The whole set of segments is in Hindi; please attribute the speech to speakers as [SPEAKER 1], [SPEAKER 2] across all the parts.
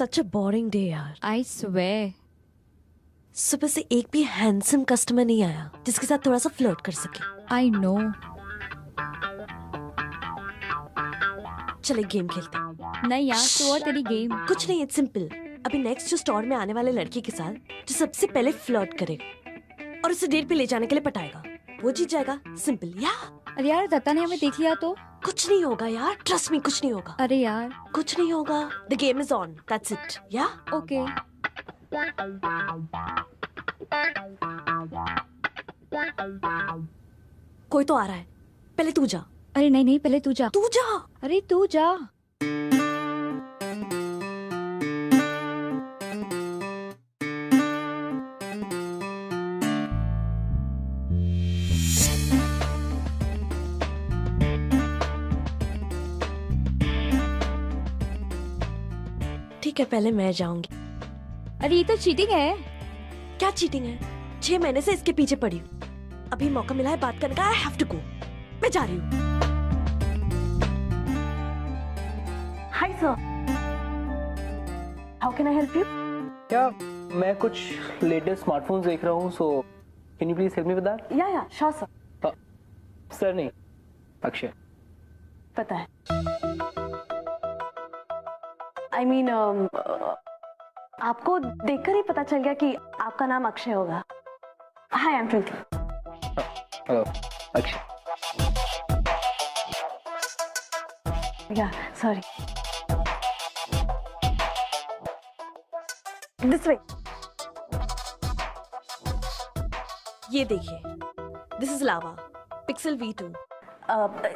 [SPEAKER 1] such a boring day यार.
[SPEAKER 2] I swear.
[SPEAKER 1] सुबह से एक भी हैंडसम कस्टमर नहीं आया जिसके साथ थोड़ा सा फ्लर्ट कर सके.
[SPEAKER 2] I know.
[SPEAKER 1] चले गेम खेलते हैं.
[SPEAKER 2] नहीं यार, तो और तेरी गेम.
[SPEAKER 1] कुछ नहीं, इट्स सिंपल. अभी नेक्स्ट जो स्टोर में आने वाले लड़के के साथ जो सबसे पहले फ्लर्ट करेगा और उसे डेट पे ले जाने के लिए पटाएगा, वो जीत जाएगा. सिंपल. या
[SPEAKER 2] अरे यार, दत्ता ने हमें देख लिया तो.
[SPEAKER 1] कुछ नहीं होगा यार, ट्रस्ट मी, कुछ नहीं होगा.
[SPEAKER 2] अरे यार.
[SPEAKER 1] कुछ नहीं होगा. The game is on, that's it. या
[SPEAKER 2] ओके.
[SPEAKER 1] कोई तो आ रहा है. पहले तू जा.
[SPEAKER 2] अरे नहीं नहीं, पहले तू जा.
[SPEAKER 1] तू जा.
[SPEAKER 2] अरे तू जा.
[SPEAKER 1] ठीक है, पहले मैं जाऊंगी.
[SPEAKER 2] अरे ये तो चीटिंग है.
[SPEAKER 1] क्या चीटिंग है? 6 महीने से इसके पीछे पड़ी हूँ. अभी मौका मिला है बात करने का. I have to go. मैं जा रही हूँ. Hi sir, how can I help you?
[SPEAKER 3] क्या मैं कुछ लेटेस्ट स्मार्टफोन्स देख रहा हूँ, so can you please help me with that?
[SPEAKER 1] Yeah sure sir.
[SPEAKER 3] Sir नहीं, अक्षय.
[SPEAKER 1] पता है. आई मीन आपको देखकर ही पता चल गया कि आपका नाम अक्षय होगा. Hi, I am Twinkle.
[SPEAKER 3] Hello Akshay.
[SPEAKER 1] Yeah sorry. This way. ये देखिए, this is lava pixel V2.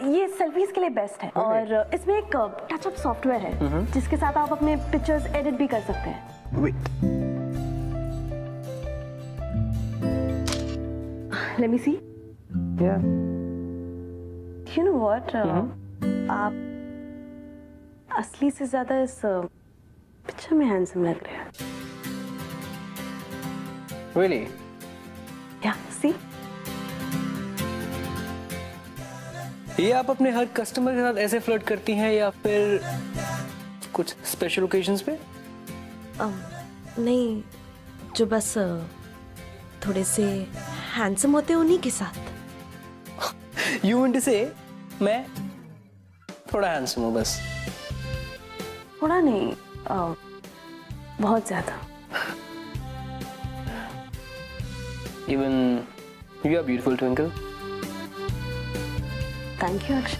[SPEAKER 1] ये सेल्फीज के लिए बेस्ट है और इसमें एक टच अप सॉफ्टवेयर है जिसके साथ आप अपने पिक्चर्स एडिट भी कर सकते हैं.
[SPEAKER 3] Wait.
[SPEAKER 1] Let me see.
[SPEAKER 3] Yeah.
[SPEAKER 1] You know what? आप असली से ज्यादा इस पिक्चर में हैंडसम लग रहे हैं.
[SPEAKER 3] Really?
[SPEAKER 1] Yeah, see?
[SPEAKER 3] ये आप अपने हर कस्टमर के साथ ऐसे फ्लर्ट करती हैं या फिर कुछ स्पेशल ओकेजन्स पे?
[SPEAKER 1] नहीं, जो बस थोड़े से हैंडसम होते हैं उन्हीं के साथ.
[SPEAKER 3] You mean to say मैं थोड़ा हैंडसम हूँ बस?
[SPEAKER 1] थोड़ा नहीं, बहुत ज्यादा.
[SPEAKER 3] Even you are beautiful, Twinkle.
[SPEAKER 1] Thank you, Akshay.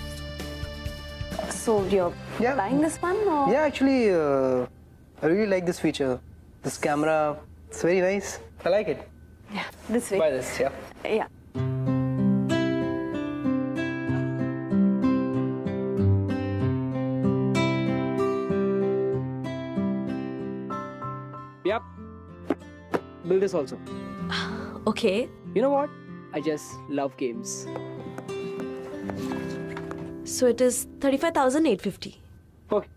[SPEAKER 1] So you're buying this one or?
[SPEAKER 3] Yeah, actually, I really like this feature. This camera, it's very nice. I like it.
[SPEAKER 1] Yeah, this way.
[SPEAKER 3] Buy this, yeah.
[SPEAKER 1] Yeah.
[SPEAKER 3] Yep. Build this also.
[SPEAKER 1] Okay.
[SPEAKER 3] You know what? I just love games.
[SPEAKER 1] So it is 35,850.
[SPEAKER 3] Okay.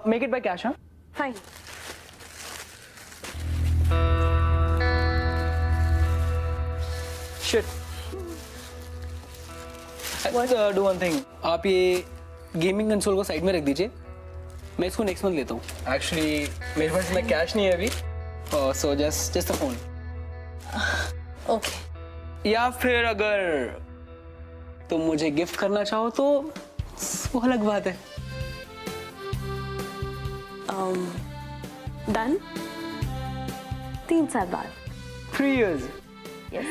[SPEAKER 3] Make it by cash, huh?
[SPEAKER 1] Fine.
[SPEAKER 3] Shit. Let's do one thing. आप ये गेमिंग कंसोल को साइड में रख दीजिए. मैं इसको नेक्स्ट मंथ लेता हूँ. Actually, मेरे पास इतना कैश नहीं है अभी. So just the phone.
[SPEAKER 1] Okay.
[SPEAKER 3] या फिर अगर तुम मुझे गिफ्ट करना चाहो तो वो अलग बात है.
[SPEAKER 1] Done. 3 साल बाद.
[SPEAKER 3] 3 years.
[SPEAKER 1] Yes.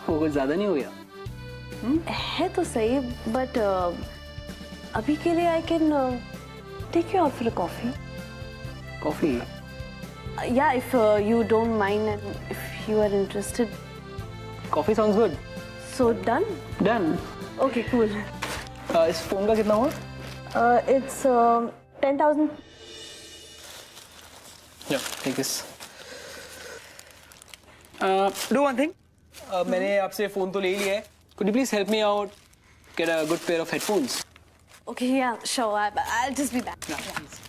[SPEAKER 3] वो कुछ ज्यादा नहीं हो गया?
[SPEAKER 1] है तो सही, but अभी के लिए I can take you out for a coffee.
[SPEAKER 3] Coffee?
[SPEAKER 1] Yeah, if you don't mind and if you are interested.
[SPEAKER 3] Coffee sounds good.
[SPEAKER 1] So done?
[SPEAKER 3] Done.
[SPEAKER 1] Okay, cool.
[SPEAKER 3] इस फोन का कितना हुआ?
[SPEAKER 1] It's 10,000.
[SPEAKER 3] Yeah, take this. Do one thing. मैंने आपसे फोन तो ले ही लिया है. Could you please help me out get a good pair of headphones?
[SPEAKER 1] Okay, yeah, sure. I'll just be back.
[SPEAKER 3] Yeah, please.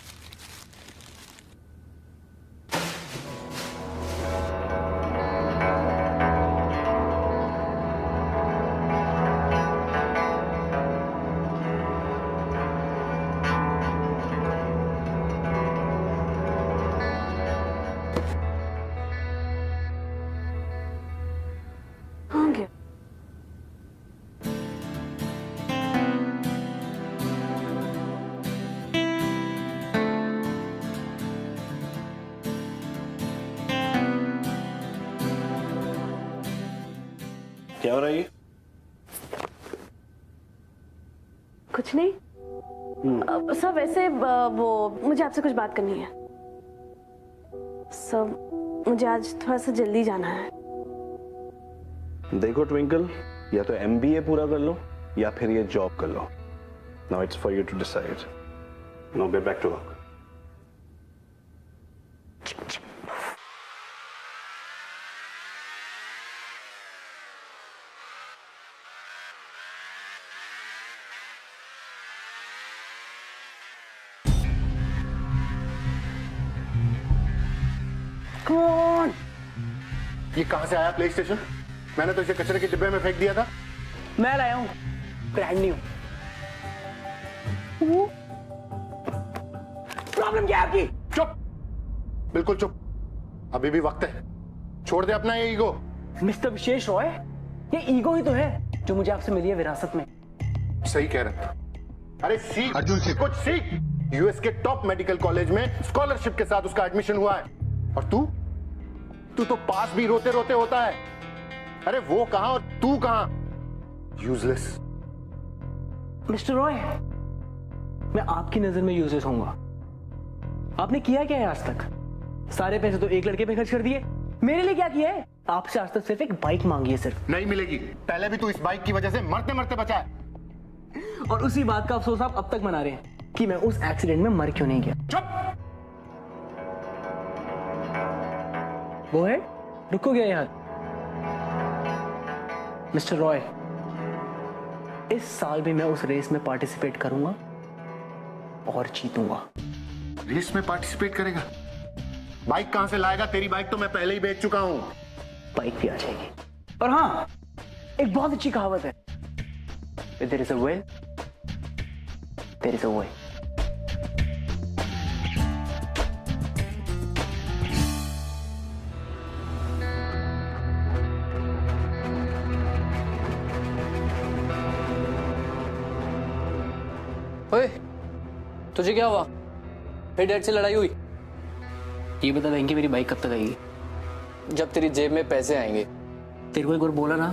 [SPEAKER 4] क्या हो रहा है ये?
[SPEAKER 1] कुछ नहीं सर, वैसे वो मुझे आपसे कुछ बात करनी है सर। मुझे आज थोड़ा सा जल्दी जाना है।
[SPEAKER 4] देखो ट्विंकल, या तो MBA पूरा कर लो या फिर ये जॉब कर लो। Now it's for you to decide. Now get back to work.
[SPEAKER 3] कौन?
[SPEAKER 5] ये कहां से आया प्ले स्टेशन? मैंने तो इसे कचरे के डिब्बे में फेंक दिया था।
[SPEAKER 3] मैं लाया हूँ, ब्रांड न्यू। प्रॉब्लम क्या है आपकी?
[SPEAKER 5] चुप, बिल्कुल चुप। अभी भी वक्त है, छोड़ दे अपना ये ईगो।
[SPEAKER 3] मिस्टर विशेष रॉय, ये ईगो ही तो है जो मुझे आपसे मिली है विरासत में।
[SPEAKER 5] सही कह रहा था। अरे सीख अर्जुन, से कुछ सीख। यूएस के टॉप मेडिकल कॉलेज में स्कॉलरशिप के साथ उसका एडमिशन हुआ है, और तू तो पास भी रोते रोते होता है। अरे वो कहां और तू कहां? यूजलेस।
[SPEAKER 3] मिस्टर रॉय, मैं आपकी नजर में यूजलेस होऊंगा। आपने किया क्या है आज तक? सारे पैसे तो एक लड़के पे खर्च कर दिए। मेरे लिए क्या किया है? आपसे आज तक सिर्फ एक बाइक मांगी है सिर्फ।
[SPEAKER 5] नहीं मिलेगी। पहले भी तू इस बाइक की वजह से मरते मरते बचा है।
[SPEAKER 3] और उसी बात का अफसोस आप अब तक मना रहे हैं कि मैं उस एक्सीडेंट में मर क्यों नहीं गया।
[SPEAKER 5] चुप।
[SPEAKER 3] वो है, रुको गया यार। मिस्टर रॉय, इस साल भी मैं उस रेस में पार्टिसिपेट करूंगा और जीतूंगा।
[SPEAKER 5] रेस में पार्टिसिपेट करेगा? बाइक कहां से लाएगा? तेरी बाइक तो मैं पहले ही बेच चुका हूं।
[SPEAKER 3] बाइक भी आ जाएगी। और हाँ, एक बहुत अच्छी कहावत है, there is a will, there is a way.
[SPEAKER 6] ओए, तुझे क्या हुआ? फिर डैड से लड़ाई हुई?
[SPEAKER 3] ये बता देंगे मेरी बाइक कब तक आएगी?
[SPEAKER 6] जब तेरी जेब में पैसे आएंगे।
[SPEAKER 3] तेरे को एक बार बोला ना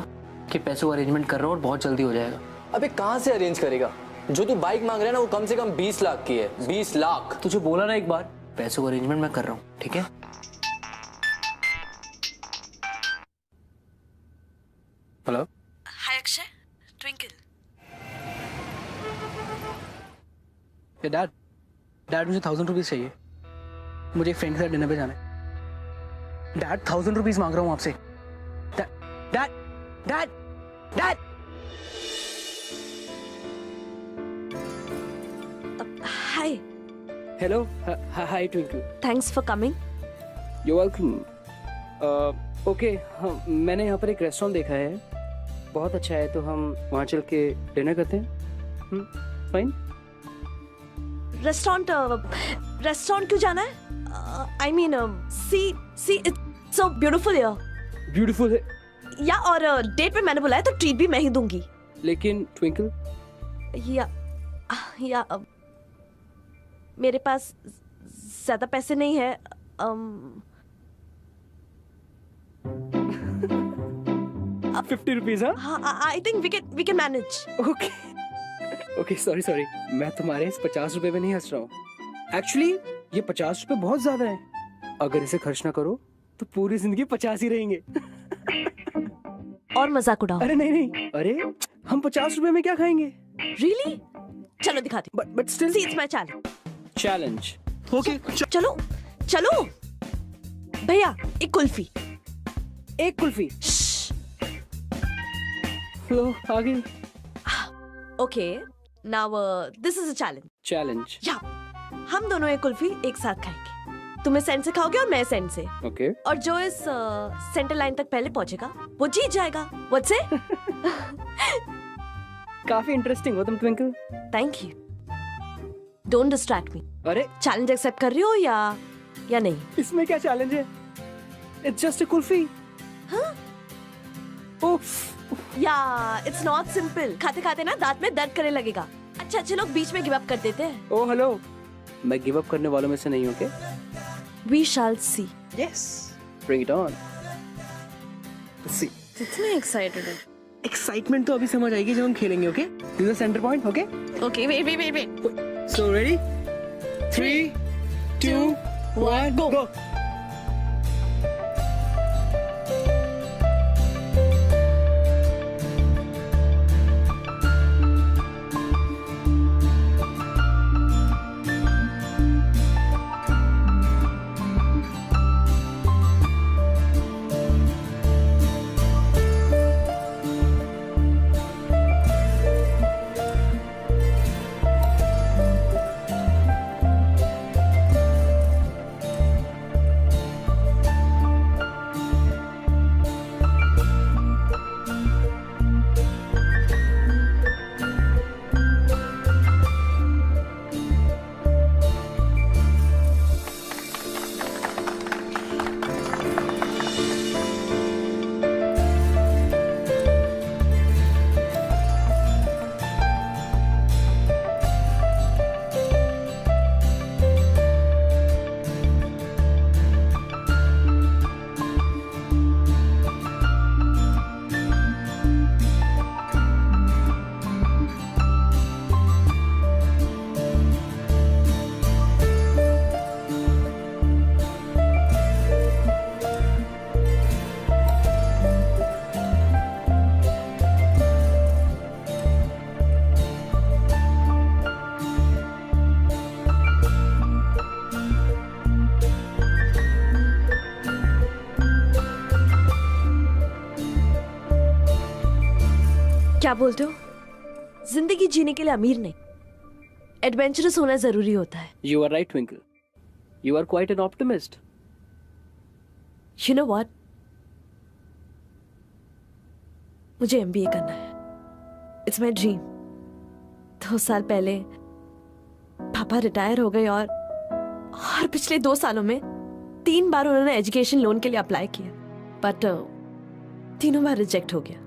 [SPEAKER 3] कि पैसों का अरेंजमेंट कर रहा हूँ और बहुत जल्दी हो जाएगा।
[SPEAKER 6] अबे कहां से अरेंज करेगा? जो तू बाइक मांग रहा है ना, वो कम से कम 20 लाख की है। 20 लाख।
[SPEAKER 3] तुझे बोला ना एक बार, पैसों का अरेंजमेंट मैं कर रहा हूँ, ठीक है? हेलो,
[SPEAKER 1] हाय अक्षय, ट्विंकल।
[SPEAKER 3] डैड मुझे 1000 रुपीज चाहिए। मुझे एक फ्रेंड के साथ डिनर पे जाना है। डैड 1000 रुपीज मांग रहा हूँ आपसे। Dad dad dad.
[SPEAKER 1] Hi.
[SPEAKER 3] Hello, hi twinkle.
[SPEAKER 1] Thanks for coming.
[SPEAKER 3] You welcome. Okay, हाँ, मैंने यहाँ पर एक रेस्टोरेंट देखा है, बहुत अच्छा है, तो हम वहाँ चल के डिनर करते हैं। फाइन।
[SPEAKER 1] रेस्टोरेंट क्यों जाना है? I mean see it's so beautiful here.
[SPEAKER 3] Beautiful है।
[SPEAKER 1] या और डेट पे मैंने बुलाया तो ट्रीट भी मैं ही दूंगी।
[SPEAKER 3] लेकिन ट्विंकल,
[SPEAKER 1] या मेरे पास ज्यादा पैसे नहीं है।
[SPEAKER 3] 50 रुपीज?
[SPEAKER 1] हाँ, I think we can manage.
[SPEAKER 3] Okay, sorry, मैं तुम्हारे इस 50 रुपए पे नहीं हंस रहा हूँ। एक्चुअली ये 50 रुपए बहुत ज्यादा है। अगर इसे खर्च ना करो तो पूरी जिंदगी 50 ही रहेंगे।
[SPEAKER 1] और मजाक उड़ाओ।
[SPEAKER 3] अरे नहीं, अरे हम 50 रुपए में क्या खाएंगे?
[SPEAKER 1] रियली? चलो दिखाती हूँ।
[SPEAKER 3] But still
[SPEAKER 1] see it's my
[SPEAKER 3] challenge. Okay,
[SPEAKER 1] चलो भैया, एक कुल्फी।
[SPEAKER 3] एक कुल्फी। लो, आ गई।
[SPEAKER 1] Okay, now this is a
[SPEAKER 3] challenge.
[SPEAKER 1] या हम दोनों एक कुल्फी एक साथ खाएंगे। तुम इस एंड से खाओगे और मैं इस एंड से।
[SPEAKER 3] ओके।
[SPEAKER 1] और जो इस सेंटर लाइन तक पहले पहुंचेगा वो जीत जाएगा। What's it?
[SPEAKER 3] काफी इंटरेस्टिंग हो तुम twinkle.
[SPEAKER 1] Thank you. Don't distract मी।
[SPEAKER 3] अरे
[SPEAKER 1] चैलेंज एक्सेप्ट कर रही हो या नहीं?
[SPEAKER 3] इसमें क्या चैलेंज है? It's just a kulfi.
[SPEAKER 1] हाँ? या इट्स नॉट सिंपल। खाते खाते ना दांत में दर्द करने लगेगा। अच्छा, अच्छे लोग बीच में गिव अप कर देते हैं।
[SPEAKER 3] ओह हेलो, मैं गिव अप करने वालों में से नहीं हूँ क्या?
[SPEAKER 1] We shall see.
[SPEAKER 3] Yes, bring it on. See.
[SPEAKER 1] कितने एक्साइटेड है।
[SPEAKER 3] एक्साइटमेंट तो अभी समझ आएगी जब हम खेलेंगे. Okay, this is centre point. Okay
[SPEAKER 1] Okay, wait.
[SPEAKER 3] So ready 3 2 1 गो.
[SPEAKER 1] क्या बोलते हो? जिंदगी जीने के लिए अमीर नहीं, एडवेंचरस होना जरूरी होता है.
[SPEAKER 3] You are right, Twinkle. You are quite an optimist.
[SPEAKER 1] You know what? मुझे MBA करना है. It's my dream. 2 साल पहले पापा रिटायर हो गए और पिछले 2 सालों में 3 बार उन्होंने एजुकेशन लोन के लिए अप्लाई किया, बट तीनों बार रिजेक्ट हो गया.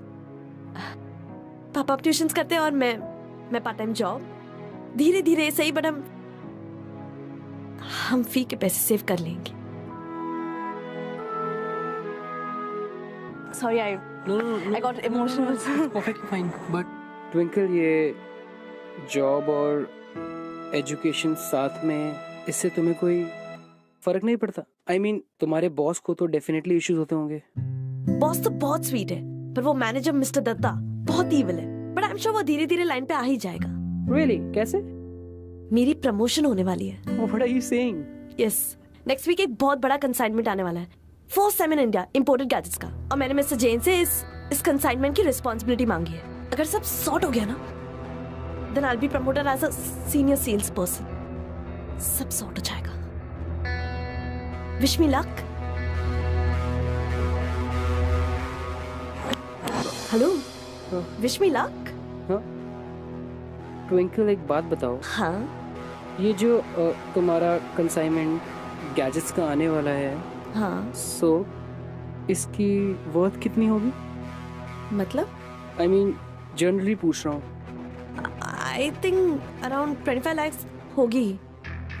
[SPEAKER 1] पापा ट्यूशंस करते हैं और मैं पार्ट टाइम जॉब. धीरे धीरे सही, बट हम फी के पैसे सेव कर लेंगे. Sorry, I got emotional.
[SPEAKER 3] Perfectly fine. But Twinkle, ये जॉब और एजुकेशन साथ में, इससे तुम्हें कोई फर्क नहीं पड़ता? I mean, तुम्हारे बॉस को तो डेफिनेटली इश्यूज होते होंगे.
[SPEAKER 1] बॉस तो बहुत स्वीट है, पर वो मैनेजर मिस्टर दत्ता बहुत ईविल है. बट आई एम श्योर वो धीरे धीरे लाइन पे आ ही जाएगा.
[SPEAKER 3] Really? कैसे?
[SPEAKER 1] मेरी प्रमोशन होने वाली है.
[SPEAKER 3] What are you saying?
[SPEAKER 1] Yes. Next week एक बहुत बड़ा कंसाइनमेंट आने वाला है, first time in India, imported gadgets का. और मैंने मिस्टर जैन से इस कंसाइनमेंट की रिस्पॉन्सिबिलिटी मांगी है. अगर सब सॉर्ट हो गया ना, then I will be promoted as a senior sales person. सब सॉर्ट हो जाएगा. Wish me luck. Hello, wish me luck.
[SPEAKER 3] Twinkle, एक बात बताओ.
[SPEAKER 1] हाँ
[SPEAKER 3] ये जो तुम्हारा कंसाइनमेंट गैजेट्स का आने वाला है,
[SPEAKER 1] हाँ,
[SPEAKER 3] सो इसकी वर्थ कितनी होगी?
[SPEAKER 1] मतलब
[SPEAKER 3] आई मीन जनरली पूछ रहा हूँ.
[SPEAKER 1] आई थिंक अराउंड 25 lakhs होगी.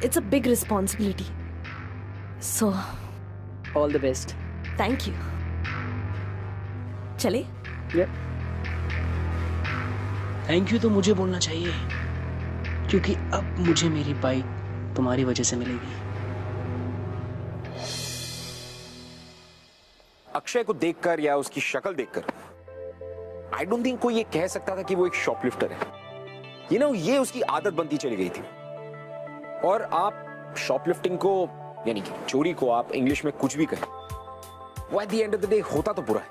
[SPEAKER 1] It's a big responsibility. So
[SPEAKER 3] all the best.
[SPEAKER 1] Thank you. चले.
[SPEAKER 3] थैंक यू तो मुझे बोलना चाहिए, क्योंकि अब मुझे मेरी बाइक तुम्हारी वजह से मिलेगी.
[SPEAKER 7] अक्षय को देखकर या उसकी शक्ल देखकर आई डोंट थिंक कोई ये कह सकता था कि वो एक शॉपलिफ्टर है. ये उसकी आदत बनती चली गई थी. और आप शॉपलिफ्टिंग को, यानी कि चोरी को, आप इंग्लिश में कुछ भी कहें, वो at the end of the day होता तो बुरा है.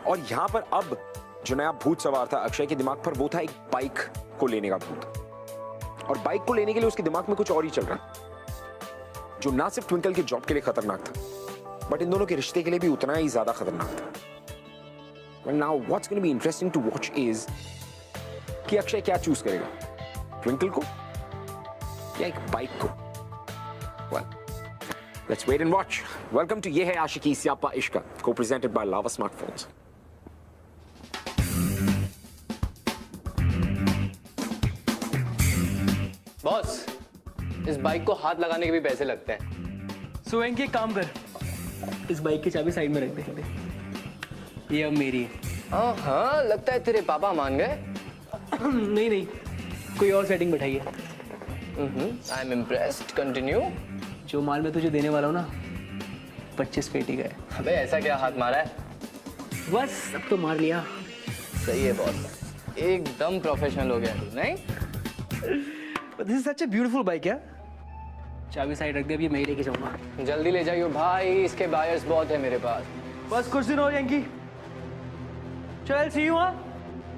[SPEAKER 7] और यहां पर अब जो नया भूत सवार था अक्षय के दिमाग पर, वो था एक बाइक को लेने का भूत. और बाइक को लेने के लिए उसके दिमाग में कुछ और ही चल रहा है, जो ना सिर्फ ट्विंकल के जॉब के लिए खतरनाक था, बट इन दोनों के रिश्ते के लिए भी उतना ही ज्यादा खतरनाक था. Well, now what's going to be interesting to watch is कि अक्षय क्या चूज करेगा, ट्विंकल को या एक बाइक को. Well, let's wait and watch. Welcome to ये है आशिकी सियापा इश्क, co-presented by Lava Smartphones.
[SPEAKER 6] Boss, इस बाइक को हाथ लगाने के भी पैसे लगते हैं.
[SPEAKER 3] सो एक काम कर, इस बाइक की चाबी साइड में रख दे. ये अब मेरी है.
[SPEAKER 6] हाँ, लगता है तेरे पापा मान गए।
[SPEAKER 3] नहीं नहीं, कोई और सेटिंग बैठाइए।
[SPEAKER 6] I am impressed, continue.
[SPEAKER 3] जो माल मैं तुझे देने वाला हूँ ना, 25 पेटी का है।
[SPEAKER 6] अबे ऐसा क्या हाथ मारा है?
[SPEAKER 3] बस अब तो मार लिया।
[SPEAKER 6] सही है बॉस, एकदम प्रोफेशनल हो गया तू, नहीं?
[SPEAKER 3] This is such a beautiful bike यार। चाबी साइड रख दे, अब ये मैं ही लेके जाऊंगा।
[SPEAKER 6] जल्दी ले जाइयो भाई, इसके बायर्स बहुत है मेरे पास।
[SPEAKER 3] बस कुछ दिन और यंकी। चल सी यू। हाँ,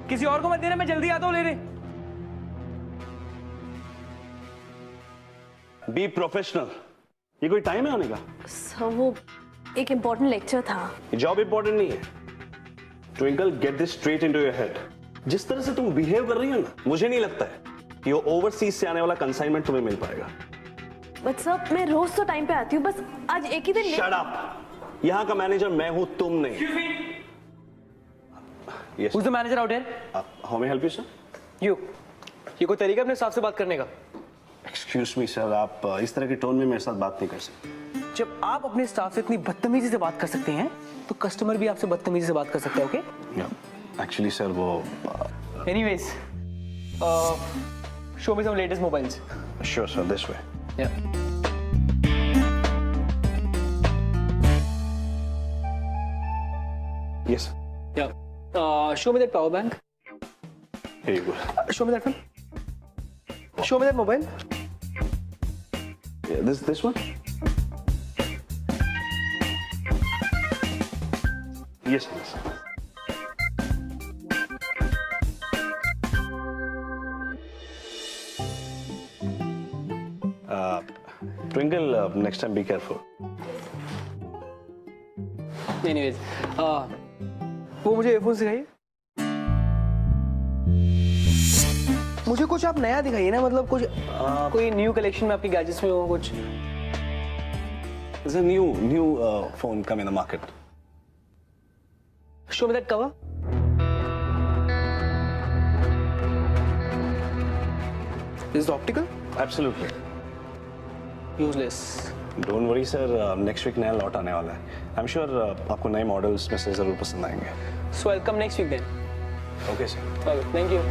[SPEAKER 3] किसी और को मत देना, मैं जल्दी आता हूँ लेने।
[SPEAKER 4] Be professional. ये कोई टाइम है आने का?
[SPEAKER 1] सर वो एक इम्पोर्टेंट लेक्चर था।
[SPEAKER 4] ये जॉब इंपॉर्टेंट नहीं है। Twinkle, get this straight into your head. जिस तरह से तुम बिहेव कर रही हो ना, मुझे नहीं लगता है कि वो ओवरसीज से आने वाला कंसाइनमेंट तुम्हें मिल पाएगा।
[SPEAKER 1] बट सर मैं रोज तो टाइम पे आती हूँ, बस आज एक ही दिन
[SPEAKER 4] शट अप। यहाँ का मैनेजर मैं हूँ, तुम नहीं। Yes.
[SPEAKER 3] Who's the manager out here?
[SPEAKER 4] How may I help you, sir?
[SPEAKER 3] You. ये कोई तरीका अपने स्टाफ से बात करने का?
[SPEAKER 4] Excuse me, sir. आप इस तरह की टोन में मेरे साथ बात नहीं कर सकते।
[SPEAKER 3] जब आप अपने स्टाफ से इतनी बदतमीजी से बात कर सकते हैं, तो कस्टमर भी आपसे बदतमीजी से बात कर सकता है, ओके?
[SPEAKER 4] Yeah. Actually, sir, वो
[SPEAKER 3] Anyways, show me some latest mobiles.
[SPEAKER 4] Sure, sir. This way.
[SPEAKER 3] Yeah.
[SPEAKER 4] Yes.
[SPEAKER 3] Yeah. Show me that power bank.
[SPEAKER 4] Here you go.
[SPEAKER 3] Show me that one. Show me that mobile.
[SPEAKER 4] Yeah, this one. Yes, yes. Twinkle, next time be careful.
[SPEAKER 3] Anyways, वो मुझे एयरफोन सिखाइए। मुझे कुछ आप नया दिखाइए ना, मतलब कुछ कोई न्यू कलेक्शन में आपकी गैजेट्स में हो कुछ।
[SPEAKER 4] There's a new phone come in the market.
[SPEAKER 3] Show me that cover. Is it optical?
[SPEAKER 4] Absolutely.
[SPEAKER 3] Useless.
[SPEAKER 4] Don't worry, sir. Next week नया लॉट आने वाला है. I'm sure आपको नए मॉडल्स में से जरूर पसंद आएंगे.
[SPEAKER 3] So I'll come next week then.
[SPEAKER 4] Okay, sir.
[SPEAKER 3] Okay, thank you.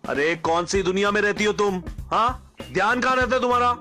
[SPEAKER 8] अरे कौन सी दुनिया में रहती हो तुम? हाँ, ध्यान कहाँ रहता है तुम्हारा?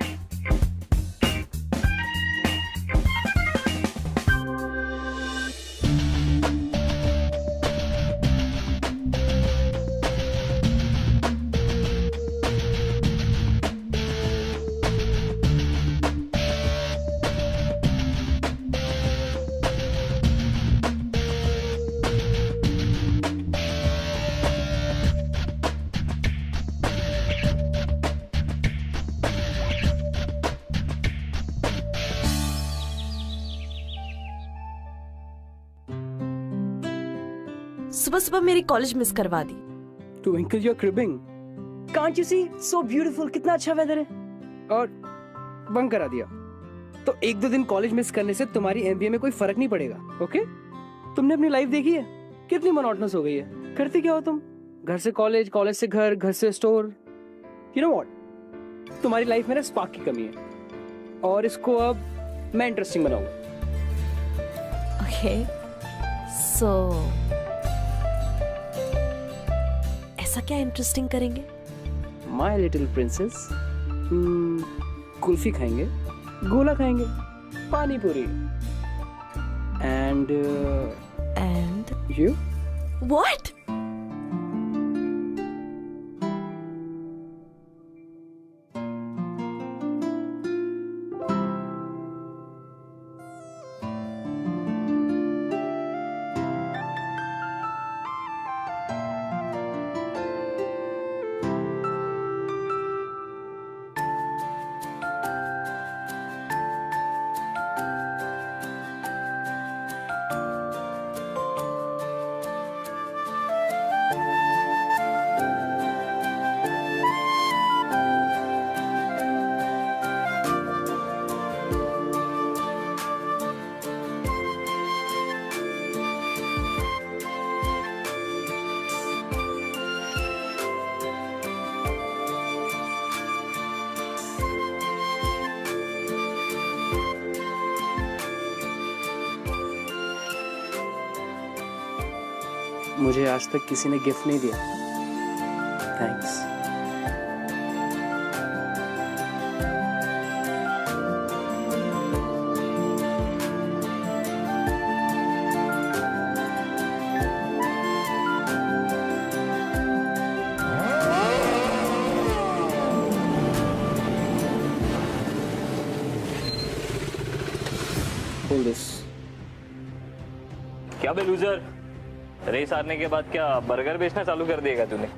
[SPEAKER 1] सुबह सुबह मेरी कॉलेज मिस करवा दी।
[SPEAKER 3] Twinkle, you're cribbing. Can't you see? So beautiful. कितना अच्छा वेदर है। और बंक करा दिया। तो एक दो दिन कॉलेज मिस करने से तुम्हारी एमबीए में कोई फर्क नहीं पड़ेगा, ओके? तुमने अपनी लाइफ देखी है? कितनी मोनोटोनस हो गई है। करते क्या हो तुम? घर से कॉलेज, कॉलेज से घर, घर से स्टोर। You know what? तुम्हारी लाइफ में ना स्पार्क की कमी है। और इसको अब मैं इंटरेस्टिंग बनाऊंगा।
[SPEAKER 1] ओके, सो ऐसा क्या इंटरेस्टिंग करेंगे?
[SPEAKER 3] My little princess. कुल्फी खाएंगे, गोला खाएंगे, पानी पूरी। And you?
[SPEAKER 1] What?
[SPEAKER 3] मुझे आज तक किसी ने गिफ्ट नहीं दिया। थैंक्स। Hold this.
[SPEAKER 6] क्या बे लूजर, रेस हारने के बाद क्या बर्गर बेचना चालू कर दिएगा तूने?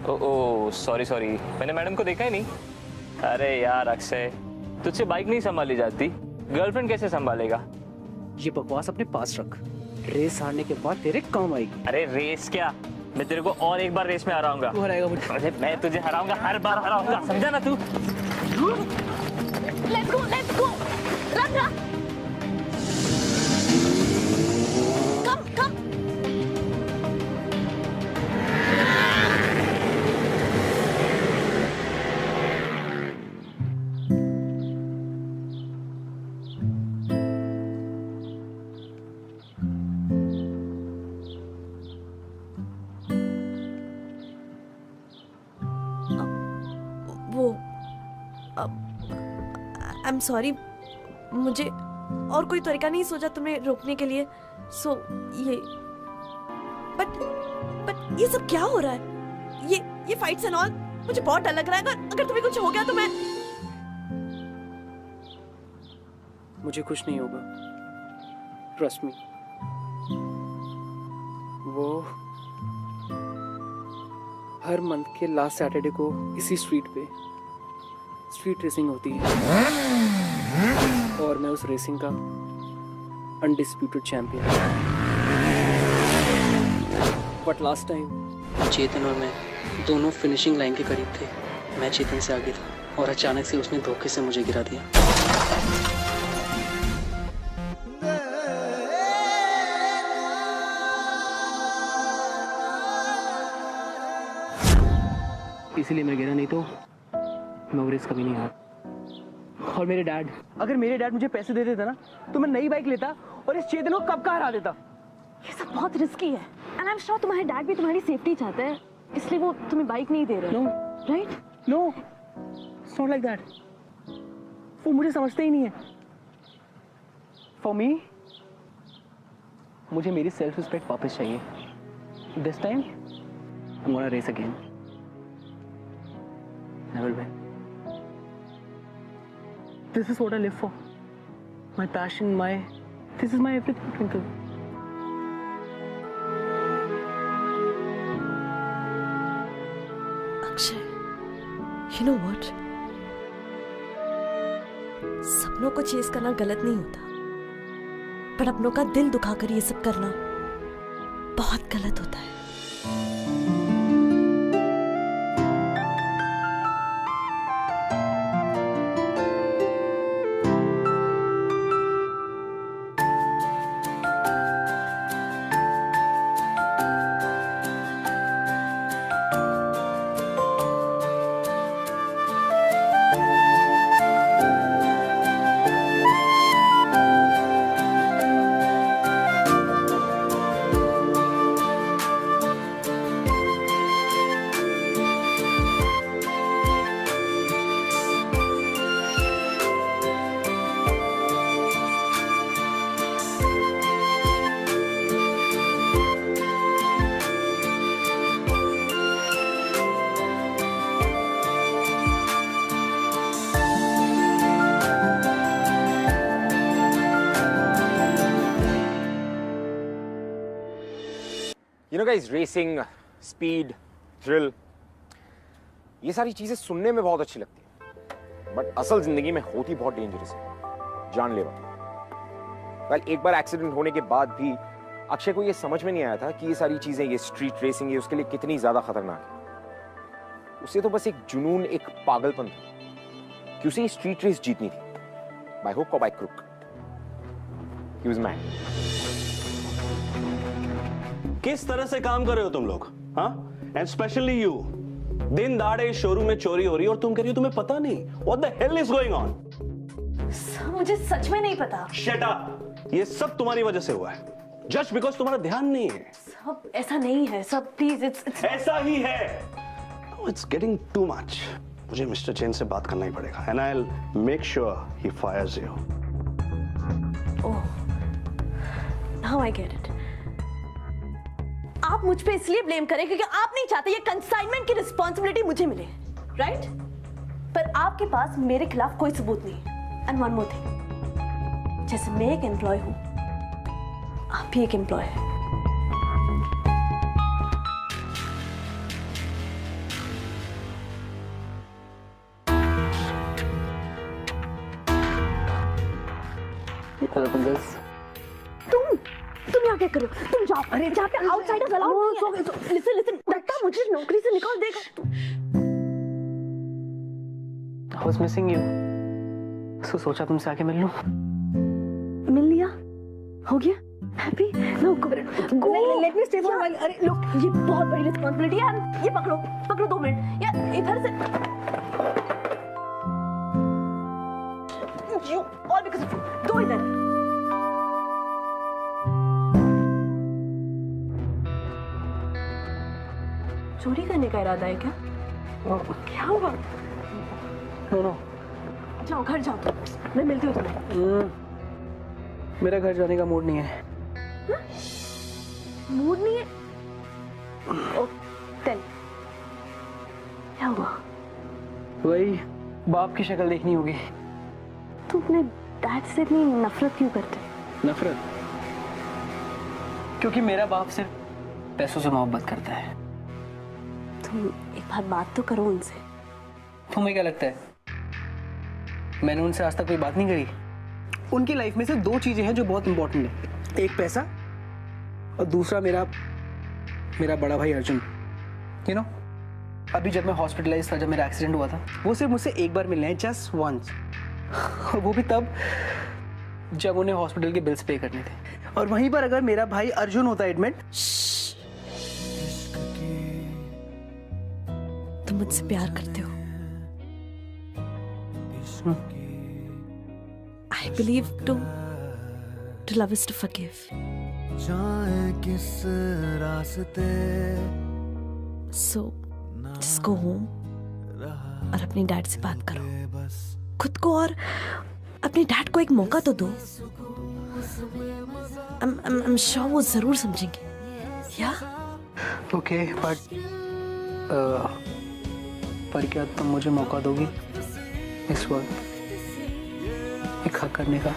[SPEAKER 6] ओ सॉरी सॉरी, मैंने मैडम को देखा ही नहीं। अरे यार अक्षय, तुझसे बाइक नहीं संभाली जाती, गर्लफ्रेंड कैसे संभालेगा?
[SPEAKER 3] ये बकवास अपने पास रख, रेस हारने के बाद तेरे काम आएगी।
[SPEAKER 6] अरे रेस क्या, मैं तेरे को और एक बार रेस में हराऊंगा।
[SPEAKER 3] तू हराएगा मुझे?
[SPEAKER 6] अरे मैं तुझे हराऊंगा, हर बार हराऊंगा, समझा ना तू?
[SPEAKER 1] Let's go. Run. Come. I'm sorry, मुझे और कोई तरीका नहीं सोचा तुम्हें रोकने के लिए। सो ये बट ये सब क्या हो रहा है? ये फाइट्स एंड ऑल मुझे बहुत डर लग रहा है। अगर तुम्हें कुछ हो गया तो मैं।
[SPEAKER 3] मुझे कुछ नहीं होगा, ट्रस्ट मी। वो हर मंथ के लास्ट सैटरडे को इसी स्ट्रीट पे स्ट्रीट रेसिंग होती है और मैं उस रेसिंग का undisputed champion. But last time Chetan और मैं दोनों फिनिशिंग लाइन के करीब थे। मैं चेतन से आगे था और अचानक से उसने धोखे से मुझे गिरा दिया। इसीलिए मैं गिरा, नहीं तो मैं वो रेस कभी नहीं हारा। और मेरे डैड, अगर मेरे डैड मुझे पैसे दे देता ना तो मैं नई बाइक लेता और इस चेतन को कब का हरा देता।
[SPEAKER 1] ये सब बहुत रिस्की है एंड आई एम श्योर तुम्हारे डैड भी तुम्हारी सेफ्टी चाहते हैं, इसलिए वो तुम्हें बाइक नहीं दे रहे।
[SPEAKER 3] No
[SPEAKER 1] right?
[SPEAKER 3] No, it's not like that. वो मुझे समझते ही नहीं है। फॉर मी, मुझे मेरी सेल्फ रिस्पेक्ट वापस चाहिए। This time I am gonna race again. I will win. This is what I live for. My passion, this is my everything, Twinkle.
[SPEAKER 1] Akshay, you know what? सपनों को चेस करना गलत नहीं होता, पर अपनों का दिल दुखाकर ये सब करना बहुत गलत होता है।
[SPEAKER 7] You know guys, racing, speed, thrill, ये सारी चीजें सुनने में बहुत अच्छी लगती है, बट असल जिंदगी में होती बहुत डेंजरस है, जानलेवा। वेल, एक बार एक्सीडेंट होने के बाद भी अक्षय को ये समझ में नहीं आया था कि ये सारी चीजें, ये स्ट्रीट रेसिंग, ये उसके लिए कितनी ज्यादा खतरनाक है। उसे तो बस एक जुनून, एक पागलपन था कि उसे ये स्ट्रीट रेस जीतनी थी, बाय हुक और by crook. He was mad.
[SPEAKER 4] किस तरह से काम कर रहे हो तुम लोग? हाँ, एंड स्पेशली यू। दिन दहाड़े इस शोरूम में चोरी हो रही है और तुम कह रही हो तुम्हें पता नहीं। What the hell is going on?
[SPEAKER 1] Sir, मुझे सच में नहीं पता।
[SPEAKER 4] Shut up! ये सब तुम्हारी वजह से हुआ है। जस्ट बिकॉज तुम्हारा ध्यान नहीं है।
[SPEAKER 1] सब ऐसा नहीं है सब, प्लीज इट्स
[SPEAKER 4] ऐसा ही है। It's getting too much. मुझे मिस्टर जैन से बात करना ही पड़ेगा and I will make sure he fires you.
[SPEAKER 1] Oh, now I get it. आप मुझ पे इसलिए ब्लेम करें क्योंकि आप नहीं चाहते ये कंसाइनमेंट की रिस्पॉन्सिबिलिटी मुझे मिले, राइट? पर आपके पास मेरे खिलाफ कोई सबूत नहीं। एंड वन मोर थिंग, जैसे मैं एक एम्प्लॉय हूं, आप भी एक एम्प्लॉय है। तुम यहाँ क्या करो? तुम जाओ, अरे जहाँ पे आउटसाइडर्स अलाउड नहीं है। लिसन, दत्ता मुझे नौकरी से निकाल देगा।
[SPEAKER 3] I was missing you. तो सोचा तुमसे आके मिल लूं।
[SPEAKER 1] मिल लिया? हो गया? Happy? No, go. Let me stay for while. अरे लुक, ये बहुत बड़ी रिस्पांसिबिलिटी है। ये पकड़ो 2 मिनट। या इधर से। You all because of you. दो इधर। चोरी करने का इरादा है क्या? क्या हुआ?
[SPEAKER 3] नो,
[SPEAKER 1] जाओ घर जाओ, मैं मिलती हूँ तुम्हें।
[SPEAKER 3] मेरा घर जाने का मूड नहीं है।
[SPEAKER 1] मूड नहीं है? ओ, टेल, क्या हुआ?
[SPEAKER 3] वही बाप की शक्ल देखनी होगी।
[SPEAKER 1] तुम अपने डैड से इतनी नफरत क्यों करते?
[SPEAKER 3] नफरत? क्योंकि मेरा बाप सिर्फ पैसों से मोहब्बत करता है।
[SPEAKER 1] तुम एक बात तो करो उनसे।
[SPEAKER 3] तुम्हें क्या लगता है मैंने उनसे आज तक कोई बात नहीं करी? उनकी लाइफ में से 2 चीजें हैं जो बहुत इंपॉर्टेंट है, एक पैसा और दूसरा मेरा बड़ा भाई अर्जुन। यू नो, अभी जब मैं हॉस्पिटलाइज था, जब मेरा एक्सीडेंट हुआ था, वो सिर्फ मुझसे एक बार मिलने हैं, जस्ट वंस। और वो भी तब जब उन्हें हॉस्पिटल के बिल्स पे करने थे। और वहीं पर अगर मेरा भाई अर्जुन होता एडमिट।
[SPEAKER 1] तुम मुझसे प्यार करते हो। I believe to love is to forgive. So just go home और अपनी डैड से बात करो। खुद को और अपने डैड को एक मौका तो दो। I'm sure वो जरूर समझेंगे। या?
[SPEAKER 3] ओके, पर क्या तुम मुझे मौका दोगी इस वक्त एक हक करने का?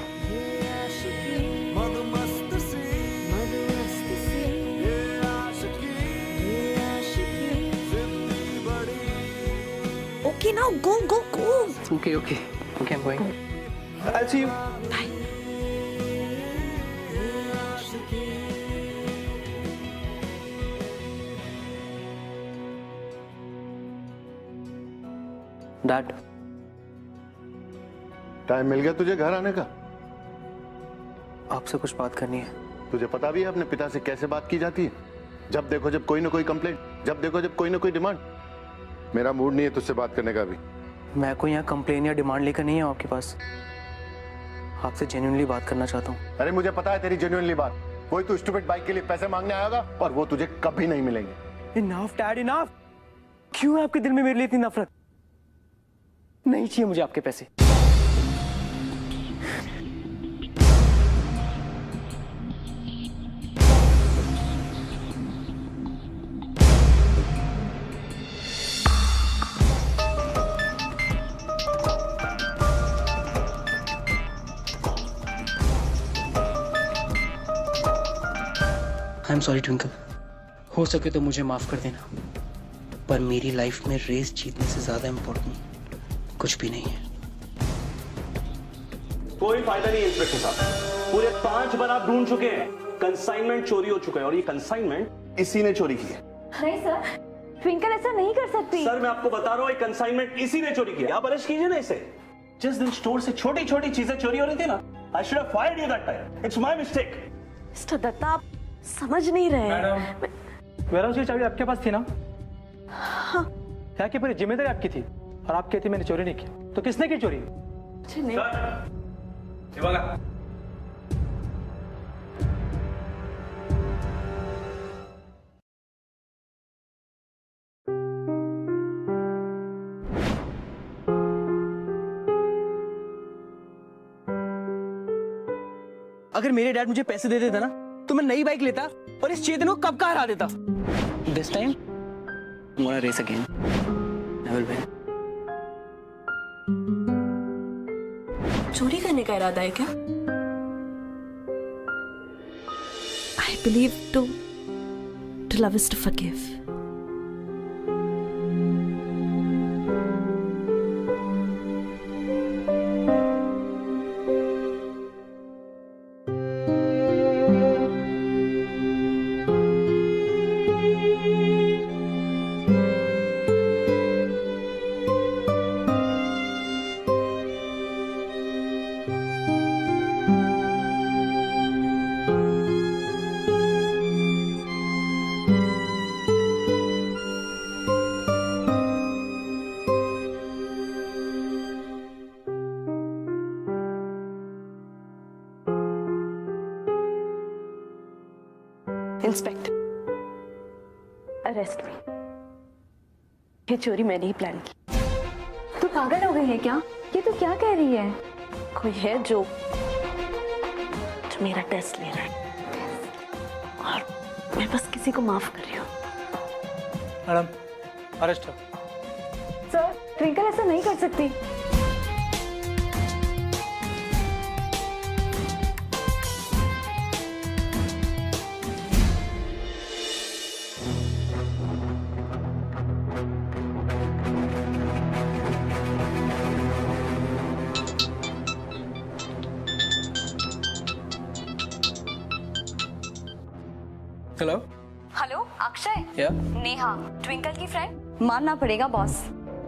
[SPEAKER 1] Okay, now go.
[SPEAKER 3] Okay, I'm going. I'll see you.
[SPEAKER 1] Bye.
[SPEAKER 3] Dad,
[SPEAKER 5] time मिल गया तुझे घर आने का?
[SPEAKER 3] आपसे कुछ बात करनी है।
[SPEAKER 5] तुझे पता भी है अपने पिता से कैसे बात की जाती है? जब देखो जब कोई ना कोई कंप्लेंट, जब देखो जब कोई ना कोई डिमांड। मेरा मूड नहीं है तुझसे बात करने का भी।
[SPEAKER 3] मैं कोई यहाँ कंप्लेन या डिमांड लेकर नहीं हूँ आपके पास। आपसे जेन्युइनली बात करना चाहता हूँ।
[SPEAKER 5] अरे मुझे पता है तेरी जेन्युइनली बात। कोई तू स्टूपिड बाइक के लिए पैसे मांगने आएगा और वो तुझे कभी नहीं मिलेंगे।
[SPEAKER 3] Enough dad, enough. क्यों है आपके दिल में मेरे लिए इतनी नफरत? नहीं चाहिए मुझे आपके पैसे। आई एम सॉरी ट्विंकल, हो सके तो मुझे माफ कर देना, पर मेरी लाइफ में रेस जीतने से ज्यादा इंपॉर्टेंट कुछ भी नहीं है।
[SPEAKER 4] कोई फायदा नहीं इंस्पेक्टर साहब, पूरे 5 बार आप ढूंढ चुके हैं, कंसाइनमेंट चोरी हो चुका है और ये कंसाइनमेंट इसी ने चोरी की है।
[SPEAKER 1] नहीं सर, ट्विंकल ऐसा नहीं कर सकती।
[SPEAKER 4] सर मैं आपको बता रहा हूँ, ये कंसाइनमेंट इसी ने चोरी किया। आप अरेस्ट कीजिए ना इसे। जिस दिन स्टोर से छोटी छोटी चीजें चोरी हो रही थी ना, I should have fired you that time. It's my mistake.
[SPEAKER 1] Mister Datta, आप समझ नहीं रहे।
[SPEAKER 3] वेयरहाउस की चाबी आपके पास थी ना? हाँ। क्या की पूरी जिम्मेदारी आपकी थी और आप कहती मैंने चोरी नहीं की, तो किसने की चोरी?
[SPEAKER 1] नहीं।
[SPEAKER 3] अगर मेरे डैड मुझे पैसे दे देता ना तो मैं नई बाइक लेता और इस चेतन को कब का हरा देता। This time I'm gonna race again. I will win.
[SPEAKER 1] चोरी करने का इरादा है क्या? I believe to love is to forgive. Inspector, arrest me. ये चोरी मैंने ही प्लान की।
[SPEAKER 2] तू पागल हो गई है क्या? ये तू क्या कह रही है?
[SPEAKER 1] कोई है जो मेरा टेस्ट ले रहा है और मैं बस किसी को माफ कर रही हूँ।
[SPEAKER 3] मैडम, अरेस्ट हो।
[SPEAKER 2] सर, ट्विंकल ऐसा नहीं कर सकती।
[SPEAKER 3] Hello
[SPEAKER 2] hello Akshay.
[SPEAKER 3] या
[SPEAKER 2] नेहा, ट्विंकल की फ्रेंड। मानना पड़ेगा बॉस,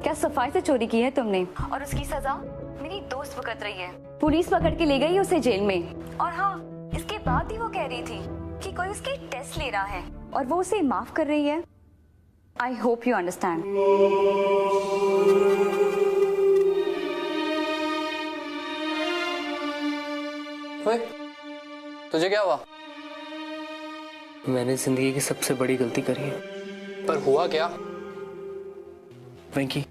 [SPEAKER 2] क्या सफाई से चोरी की है तुमने, और उसकी सजा मेरी दोस्त भुगत रही है। पुलिस पकड़ के ले गई उसे जेल में, और हाँ, इसके बाद ही वो कह रही थी कि कोई उसके टेस्ट ले रहा है और वो उसे माफ कर रही है। I hope you understand.
[SPEAKER 9] तुझे क्या हुआ?
[SPEAKER 3] मैंने जिंदगी की सबसे बड़ी गलती करी है।
[SPEAKER 9] पर हुआ क्या?
[SPEAKER 3] वेंकी,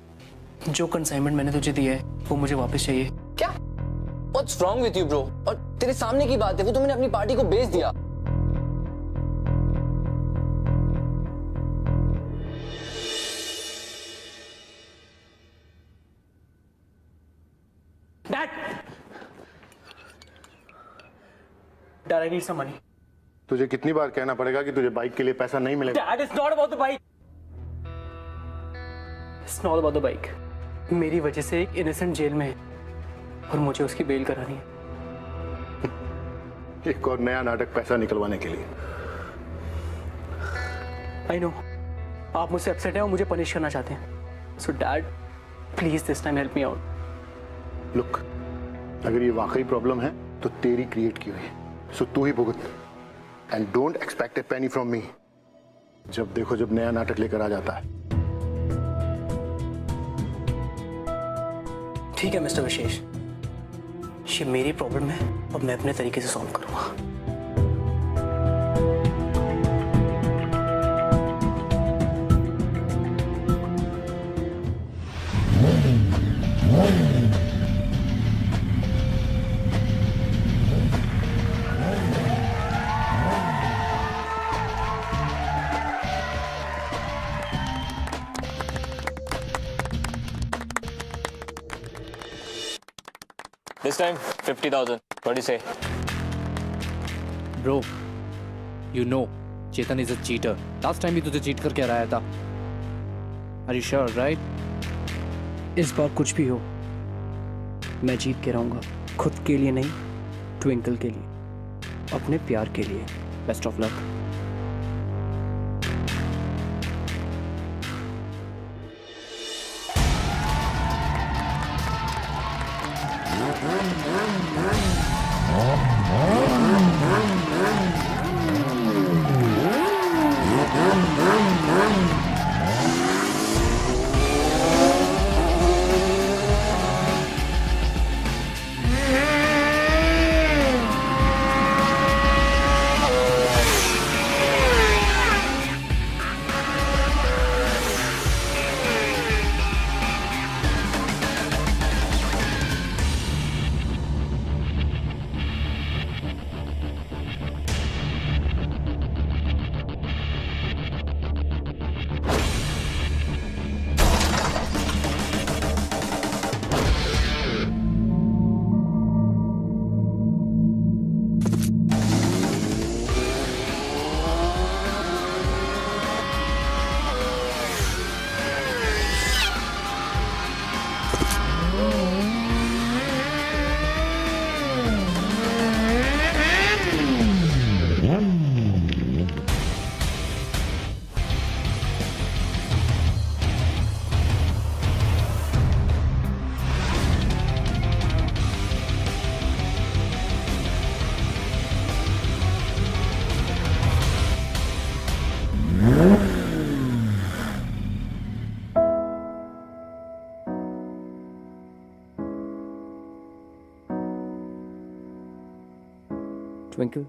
[SPEAKER 3] जो कंसाइनमेंट मैंने तुझे दिया है वो मुझे वापस चाहिए।
[SPEAKER 9] क्या? What's wrong with you, bro? और तेरे सामने की बात है, वो तो मैंने अपनी पार्टी को बेच दिया।
[SPEAKER 3] Dad, I need some money.
[SPEAKER 5] तुझे कितनी बार कहना पड़ेगा कि तुझे बाइक के लिए पैसा नहीं मिलेगा?
[SPEAKER 3] Dad, it's not about the bike. It's not about the bike. मेरी वजह से एक इनोसेंट जेल में है और मुझे उसकी बेल करानी है।
[SPEAKER 5] एक और नया नाटक पैसा निकलवाने के लिए।
[SPEAKER 3] I know. आप मुझसे अपसेट हैं और मुझे पनिश करना चाहते हैं। So Dad, please this time help me out.
[SPEAKER 5] Look, अगर ये वाकई प्रॉब्लम है तो तेरी क्रिएट की हुई है। So तू ही भुगत। And don't expect a penny from me. जब देखो जब नया नाटक लेकर आ जाता है।
[SPEAKER 3] ठीक है मिस्टर विशेष, ये मेरी प्रॉब्लम है और मैं अपने तरीके से सॉल्व करूंगा।
[SPEAKER 6] This time 50,000. What do you say?
[SPEAKER 10] Bro, you know, Chetan is a cheater. Last time भी तुझे cheat करके हराया था. Are you sure, right?
[SPEAKER 3] इस बार कुछ भी हो, मैं जीत के रहूंगा। खुद के लिए नहीं, ट्विंकल के लिए, अपने प्यार के लिए। Best of luck.
[SPEAKER 10] Twinkle.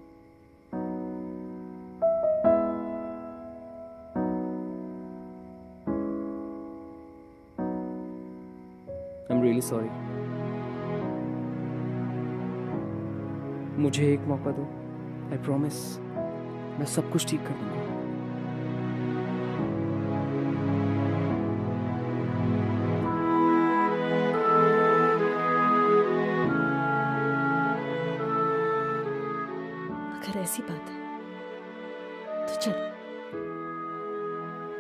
[SPEAKER 10] I'm really sorry. मुझे एक मौका दो. I promise. मैं सब कुछ ठीक कर दूंगा.
[SPEAKER 1] अगर ऐसी बात है तो चलो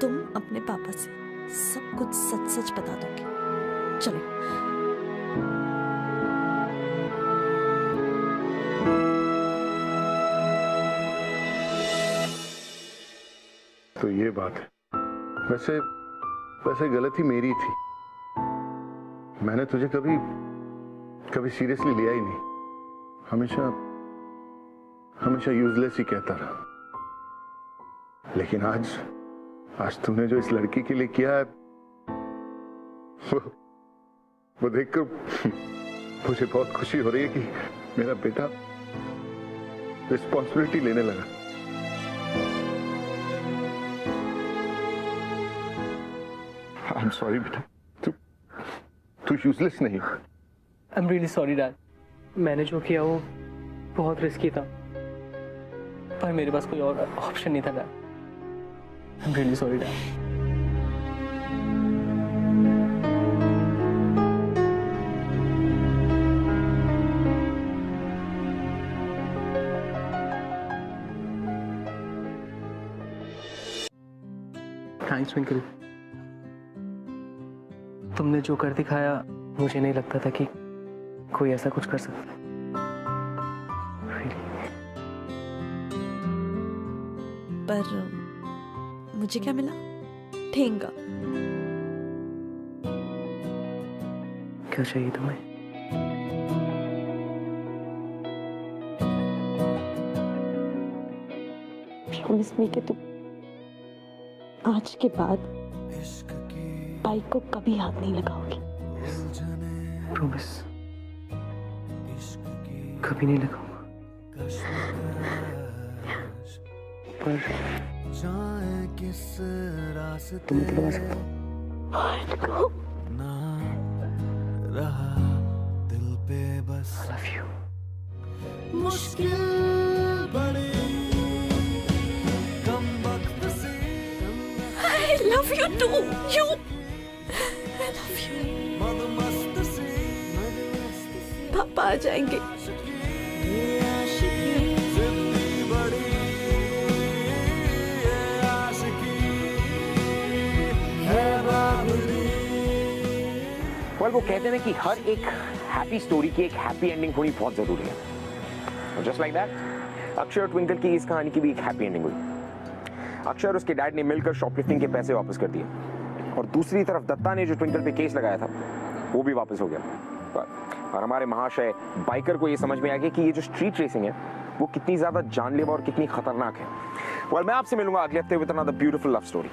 [SPEAKER 1] तुम अपने पापा से सब कुछ सच सच बता दोगे. चलो.
[SPEAKER 5] तो ये बात है. वैसे गलती मेरी थी. मैंने तुझे कभी सीरियसली लिया ही नहीं. हमेशा यूजलेस ही कहता रहा. लेकिन आज तूने जो इस लड़की के लिए किया है वो देखकर मुझे बहुत खुशी हो रही है कि मेरा बेटा रिस्पॉन्सिबिलिटी लेने लगा. आई एम सॉरी बेटा. तू यूजलेस नहीं.
[SPEAKER 3] I am really sorry dad. मैंने जो किया वो बहुत रिस्की था, पर मेरे पास कोई और ऑप्शन नहीं था dad. I am really sorry dad. Thanks twinkle. तुमने जो कर दिखाया मुझे नहीं लगता था कि कोई ऐसा कुछ कर सकता है.
[SPEAKER 1] पर मुझे क्या मिला? ठेंगा.
[SPEAKER 3] क्या चाहिए तुम्हें?
[SPEAKER 1] प्रॉमिस मी कि तुम आज के बाद बाइक को कभी हाथ नहीं लगाओगी.
[SPEAKER 3] प्रॉमिस. कभी नहीं लगाऊंगा. पर तुम तो लगा सकते हो.
[SPEAKER 11] दिल पे बस
[SPEAKER 3] I love you.
[SPEAKER 11] मुश्किल बड़ी कम वक्त से.
[SPEAKER 1] I love you too. I love you.
[SPEAKER 11] मदमस्त से
[SPEAKER 1] पापा आ जाएंगे.
[SPEAKER 11] जिंदगी बड़ी आशिकी है बाबरी.
[SPEAKER 7] Well, वो कहते हैं कि हर एक हैप्पी स्टोरी की एक हैप्पी एंडिंग होनी बहुत जरूरी है. जस्ट लाइक दैट अक्षय और ट्विंकल की इस कहानी की भी एक हैप्पी एंडिंग हुई. अक्षय और उसके डैड ने मिलकर शॉपलिफ्टिंग के पैसे वापस कर दिए, और दूसरी तरफ दत्ता ने जो ट्विंकल पे केस लगाया था वो भी वापस हो गया. और हमारे महाशय बाइकर को ये समझ में आ गया कि ये जो स्ट्रीट रेसिंग है वो कितनी ज्यादा जानलेवा और कितनी खतरनाक है. मैं आपसे मिलूंगा अगले हफ्ते with another beautiful love story.